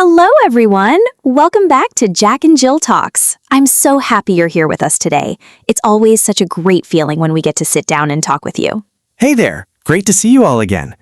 Hello, everyone. Welcome back to Jack and Jill Talks. I'm so happy you're here with us today. It's always such a great feeling when we get to sit down and talk with you. Hey there, great to see you all again.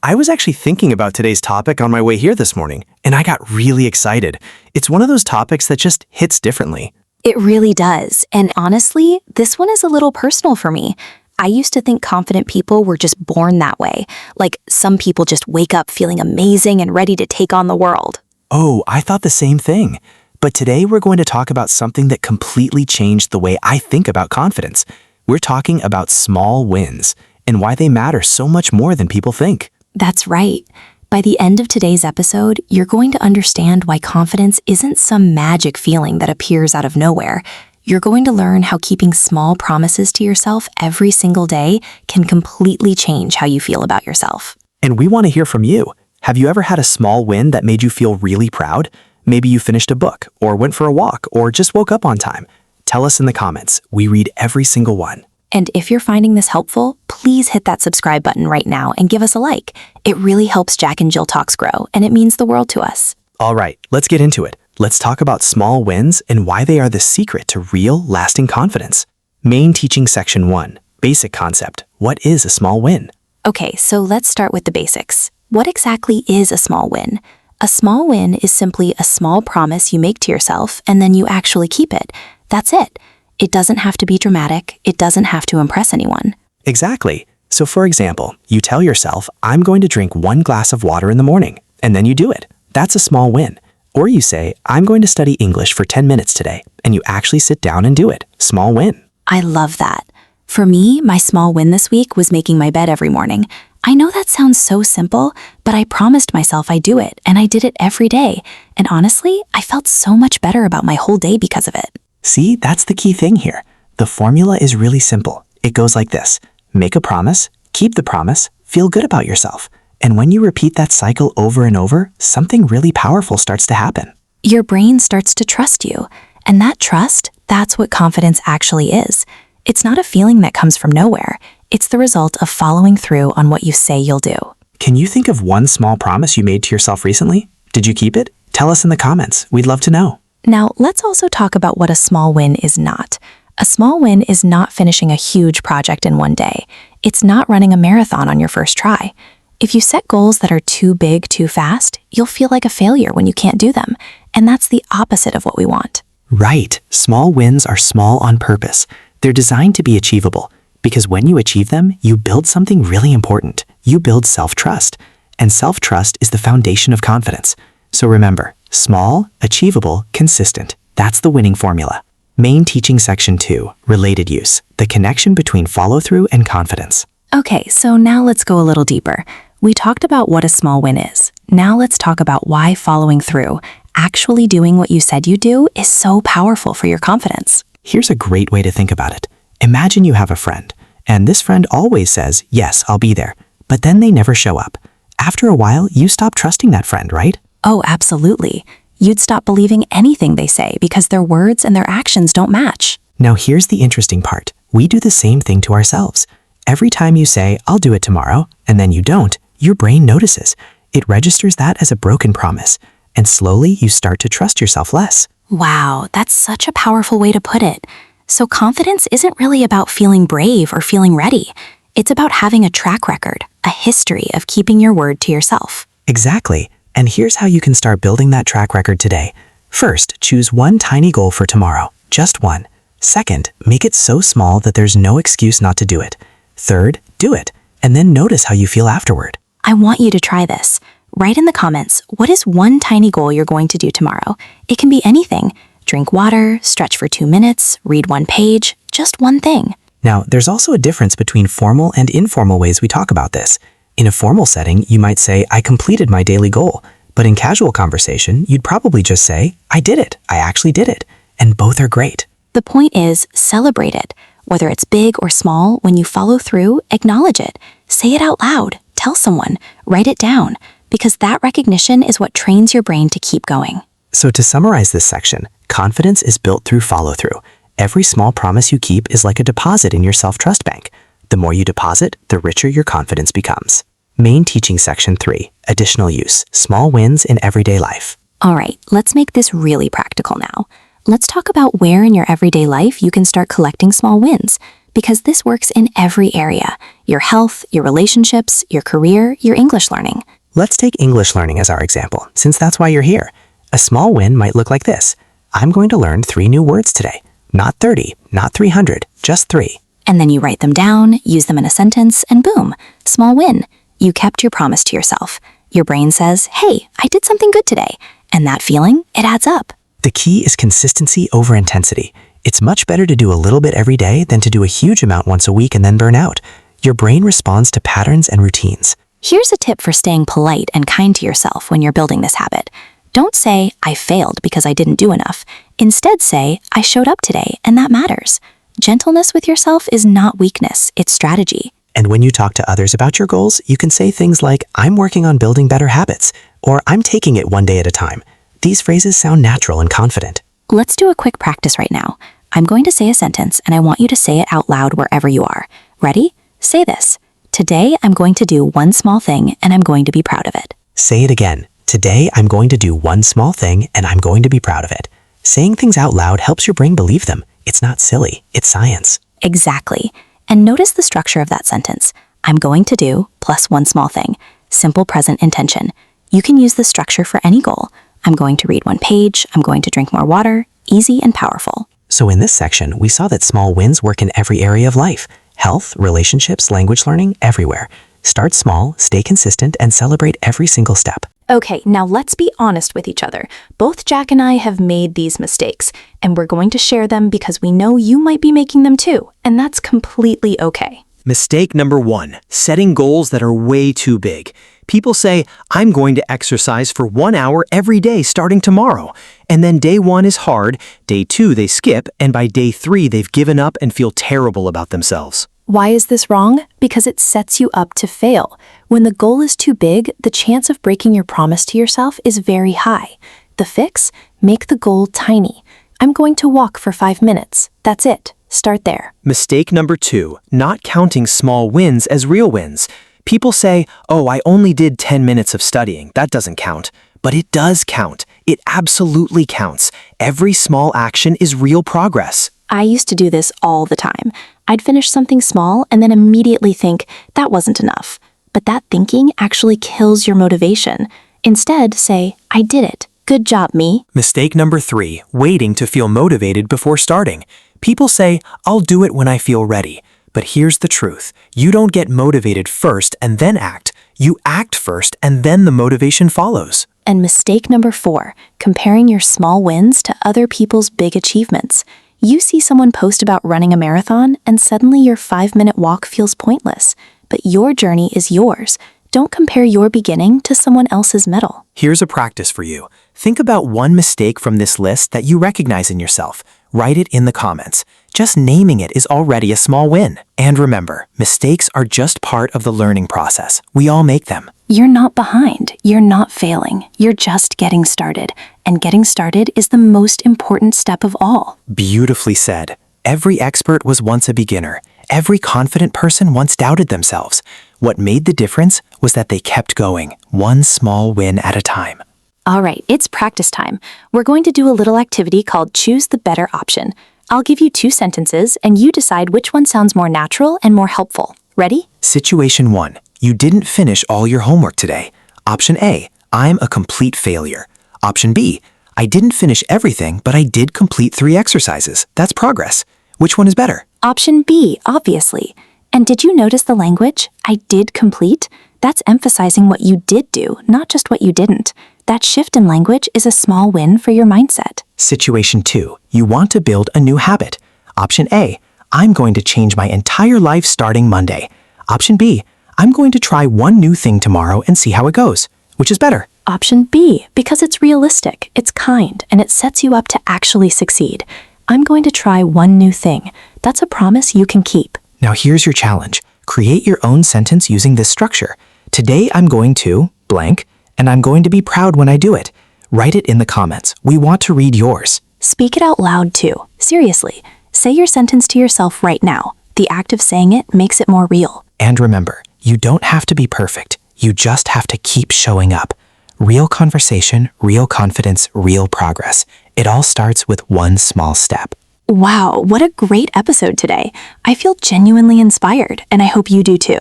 I was actually thinking about today's topic on my way here this morning, and I got really excited. It's one of those topics that just hits differently. It really does. And honestly, this one is a little personal for me. I used to think confident people were just born that way. Like some people just wake up feeling amazing and ready to take on the world. Oh, I thought the same thing. But today we're going to talk about something that completely changed the way I think about confidence. We're talking about small wins and why they matter so much more than people think. That's right. By the end of today's episode, you're going to understand why confidence isn't some magic feeling that appears out of nowhere. You're going to learn how keeping small promises to yourself every single day can completely change how you feel about yourself. And we want to hear from you. Have you ever had a small win that made you feel really proud? Maybe you finished a book, or went for a walk, or just woke up on time. Tell us in the comments. We read every single one. And if you're finding this helpful, please hit that subscribe button right now and give us a like. It really helps Jack and Jill Talks grow, and it means the world to us. All right, let's get into it. Let's talk about small wins and why they are the secret to real, lasting confidence. Main teaching section 1, basic concept. What is a small win? Okay, so let's start with the basics. What exactly is a small win? A small win is simply a small promise you make to yourself and then you actually keep it. That's it. It doesn't have to be dramatic. It doesn't have to impress anyone. Exactly. So for example, you tell yourself, I'm going to drink 1 glass of water in the morning, and then you do it. That's a small win. Or you say, I'm going to study English for 10 minutes today, and you actually sit down and do it. Small win. I love that. For me, my small win this week was making my bed every morning. I know that sounds so simple, but I promised myself I'd do it, and I did it every day. And honestly, I felt so much better about my whole day because of it. See, that's the key thing here. The formula is really simple. It goes like this. Make a promise, keep the promise, feel good about yourself. And when you repeat that cycle over and over, something really powerful starts to happen. Your brain starts to trust you. And that trust, that's what confidence actually is. It's not a feeling that comes from nowhere. It's the result of following through on what you say you'll do. Can you think of one small promise you made to yourself recently? Did you keep it? Tell us in the comments. We'd love to know. Now, let's also talk about what a small win is not. A small win is not finishing a huge project in one day. It's not running a marathon on your first try. If you set goals that are too big too fast, you'll feel like a failure when you can't do them. And that's the opposite of what we want. Right. Small wins are small on purpose. They're designed to be achievable because when you achieve them, you build something really important. You build self-trust. And self-trust is the foundation of confidence. So remember, small, achievable, consistent. That's the winning formula. Main teaching section 2, related use, the connection between follow-through and confidence. Okay, so now let's go a little deeper. We talked about what a small win is. Now let's talk about why following through, actually doing what you said you do, is so powerful for your confidence. Here's a great way to think about it. Imagine you have a friend, and this friend always says, yes, I'll be there, but then they never show up. After a while, you stop trusting that friend, right? Oh, absolutely. You'd stop believing anything they say because their words and their actions don't match. Now here's the interesting part. We do the same thing to ourselves. Every time you say, I'll do it tomorrow, and then you don't, your brain notices. It registers that as a broken promise, and slowly you start to trust yourself less. Wow, that's such a powerful way to put it. So confidence isn't really about feeling brave or feeling ready. It's about having a track record, a history of keeping your word to yourself. Exactly. And here's how you can start building that track record today. First, choose one tiny goal for tomorrow, just one. Second, make it so small that there's no excuse not to do it. Third, do it, and then notice how you feel afterward. I want you to try this. Write in the comments, what is one tiny goal you're going to do tomorrow? It can be anything. Drink water, stretch for 2 minutes, read 1 page, just one thing. Now, there's also a difference between formal and informal ways we talk about this. In a formal setting, you might say, I completed my daily goal. But in casual conversation, you'd probably just say, I did it. I actually did it. And both are great. The point is, celebrate it. Whether it's big or small, when you follow through, acknowledge it. Say it out loud. Tell someone. Write it down. Because that recognition is what trains your brain to keep going. So to summarize this section, confidence is built through follow-through. Every small promise you keep is like a deposit in your self-trust bank. The more you deposit, the richer your confidence becomes. Main teaching section 3, additional use, small wins in everyday life. All right, let's make this really practical now. Let's talk about where in your everyday life you can start collecting small wins, because this works in every area: your health, your relationships, your career, your English learning. Let's take English learning as our example, since that's why you're here. A small win might look like this. I'm going to learn 3 new words today. Not 30, not 300, just 3. And then you write them down, use them in a sentence, and boom, small win. You kept your promise to yourself. Your brain says, hey, I did something good today. And that feeling, it adds up. The key is consistency over intensity. It's much better to do a little bit every day than to do a huge amount once a week and then burn out. Your brain responds to patterns and routines. Here's a tip for staying polite and kind to yourself when you're building this habit. Don't say, I failed because I didn't do enough. Instead say, I showed up today, and that matters. Gentleness with yourself is not weakness, it's strategy. And when you talk to others about your goals, you can say things like, I'm working on building better habits, or I'm taking it one day at a time. These phrases sound natural and confident. Let's do a quick practice right now. I'm going to say a sentence, and I want you to say it out loud wherever you are. Ready? Say this. Today, I'm going to do one small thing, and I'm going to be proud of it. Say it again. Today, I'm going to do one small thing, and I'm going to be proud of it. Saying things out loud helps your brain believe them. It's not silly, it's science. Exactly. And notice the structure of that sentence. I'm going to do plus one small thing. Simple present intention. You can use this structure for any goal. I'm going to read one page. I'm going to drink more water. Easy and powerful. So in this section, we saw that small wins work in every area of life. Health, relationships, language learning, everywhere. Start small, stay consistent, and celebrate every single step. Okay, now let's be honest with each other. Both Jack and I have made these mistakes, and we're going to share them because we know you might be making them too, and that's completely okay. Mistake number 1, setting goals that are way too big. People say, I'm going to exercise for 1 hour every day starting tomorrow. And then day 1 is hard, day 2 they skip, and by day 3 they've given up and feel terrible about themselves. Why is this wrong? Because it sets you up to fail. When the goal is too big, the chance of breaking your promise to yourself is very high. The fix? Make the goal tiny. I'm going to walk for 5 minutes. That's it. Start there. Mistake number 2, not counting small wins as real wins. People say, oh, I only did 10 minutes of studying. That doesn't count. But it does count. It absolutely counts. Every small action is real progress. I used to do this all the time. I'd finish something small and then immediately think, that wasn't enough. But that thinking actually kills your motivation. Instead, say, I did it. Good job, me. Mistake number 3, waiting to feel motivated before starting. People say, I'll do it when I feel ready. But here's the truth. You don't get motivated first and then act. You act first and then the motivation follows. And mistake number 4, comparing your small wins to other people's big achievements. You see someone post about running a marathon and suddenly your 5-minute walk feels pointless. But your journey is yours. Don't compare your beginning to someone else's medal. Here's a practice for you. Think about one mistake from this list that you recognize in yourself. Write it in the comments. Just naming it is already a small win. And remember, mistakes are just part of the learning process. We all make them. You're not behind. You're not failing. You're just getting started. And getting started is the most important step of all. Beautifully said. Every expert was once a beginner. Every confident person once doubted themselves. What made the difference was that they kept going, one small win at a time. All right, it's practice time. We're going to do a little activity called Choose the Better Option. I'll give you 2 sentences, and you decide which one sounds more natural and more helpful. Ready? Situation 1. You didn't finish all your homework today. Option A. I'm a complete failure. Option B. I didn't finish everything, but I did complete 3 exercises. That's progress. Which one is better? Option B, obviously. And did you notice the language? I did complete? That's emphasizing what you did do, not just what you didn't. That shift in language is a small win for your mindset. Situation 2. You want to build a new habit. Option A. I'm going to change my entire life starting Monday. Option B. I'm going to try one new thing tomorrow and see how it goes. Which is better? Option B, because it's realistic, it's kind, and it sets you up to actually succeed. I'm going to try one new thing. That's a promise you can keep. Now here's your challenge. Create your own sentence using this structure. Today I'm going to blank, and I'm going to be proud when I do it. Write it in the comments. We want to read yours. Speak it out loud too. Seriously, say your sentence to yourself right now. The act of saying it makes it more real. And remember, you don't have to be perfect. You just have to keep showing up. Real conversation, real confidence, real progress. It all starts with one small step. Wow, what a great episode today. I feel genuinely inspired, and I hope you do too.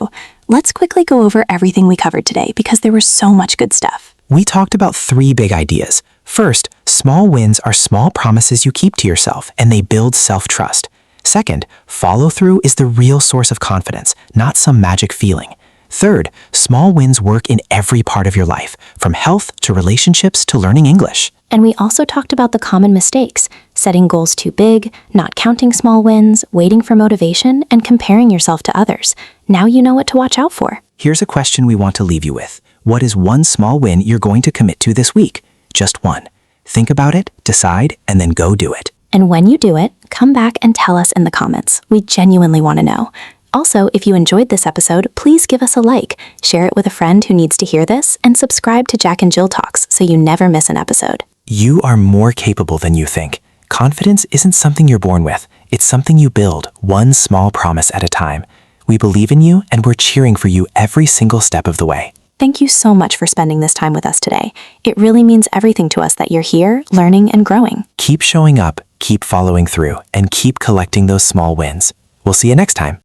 Let's quickly go over everything we covered today because there was so much good stuff. We talked about 3 big ideas. First, small wins are small promises you keep to yourself, and they build self-trust. Second, follow-through is the real source of confidence, not some magic feeling. Third, small wins work in every part of your life, from health to relationships to learning English. And we also talked about the common mistakes, setting goals too big, not counting small wins, waiting for motivation, and comparing yourself to others. Now you know what to watch out for. Here's a question we want to leave you with. What is one small win you're going to commit to this week? Just one. Think about it, decide, and then go do it. And when you do it, come back and tell us in the comments. We genuinely want to know. Also, if you enjoyed this episode, please give us a like, share it with a friend who needs to hear this, and subscribe to Jack and Jill Talks so you never miss an episode. You are more capable than you think. Confidence isn't something you're born with. It's something you build, one small promise at a time. We believe in you, and we're cheering for you every single step of the way. Thank you so much for spending this time with us today. It really means everything to us that you're here, learning and growing. Keep showing up, keep following through, and keep collecting those small wins. We'll see you next time.